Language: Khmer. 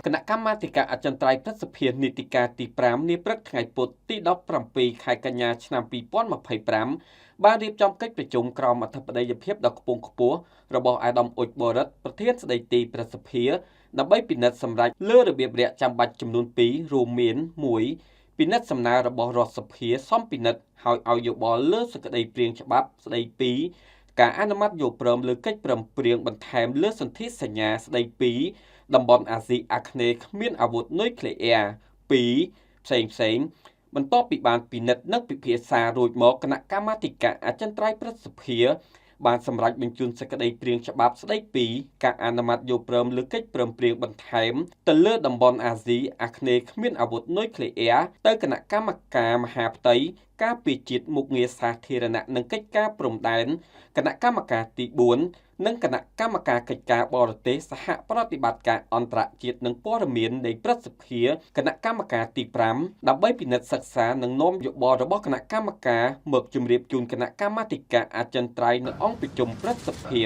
គណៈកម្មាធិការអចិន្ត្រៃយ៍ព្រឹទ្ធសភានីតិកាលទី5នាព្រឹកថ្ងៃពុធទី17ខែកញ្ញាឆ្នាំ2025បានរៀបចំកិច្ចប្រជុំក្រមអធិបតីភាពដ៏ខ្ពង់ខ្ពស់របស់អាដាមអ៊ុចបរិតប្រធានស្ដីទីព្រឹទ្ធសភាដើម្បីពិនិត្យសម្រេចលើរបៀបរាក់ចាំបាច់ចំនួន2រួមមាន1ពិនិត្យសំណើរបស់រដ្ឋសភាសំពិនិត្យហើយឲ្យយោបល់លើសេចក្តីព្រាងច្បាប់ស្ដីពីការអនុម័តយោព្រមលើកិច្ចព្រមព្រៀងបន្ថែមលើសន្ធិសញ្ញាស្ដីពីតំបន់អាស៊ីអាគ្នេយ៍គ្មានអាវុធនុយក្លេអ៊ែរ2ផ្សេងបន្ទាប់ពីបានពិនិត្យនិងពិភាក្សារួចមកគណៈកម្មាធិការអចិន្ត្រៃយ៍ព្រឹទ្ធសភាបានសម្រេចបញ្ជូនសេចក្តីព្រាងច្បាប់ស្តីពីការអនុម័តយោព្រមលើកិច្ចព្រមព្រៀងបន្ថែមទៅលើតំបន់អាស៊ីអាគ្នេយ៍គ្មានអាវុធនុយក្លេអ៊ែរទៅគណៈកម្មការមហាផ្ទៃការពារជាតិមុខងារសាធារណៈនិងកិច្ចការព្រំដែនគណៈកម្មការទី4និងគណៈកម្មការកិច្ចការបរទេសសហប្រតិបត្តិការអន្តរជាតិនិងព័ត៌មាននៃព្រឹទ្ធសភាគណៈកម្មការទី5ដើម្បីពិនិត្យសិក្សានិងនាំយោបល់របស់គណៈកម្មការមកជម្រាបជូនគណៈកម្មាធិការអចិន្ត្រៃយ៍នៅអង្គប្រជុំព្រឹទ្ធសភា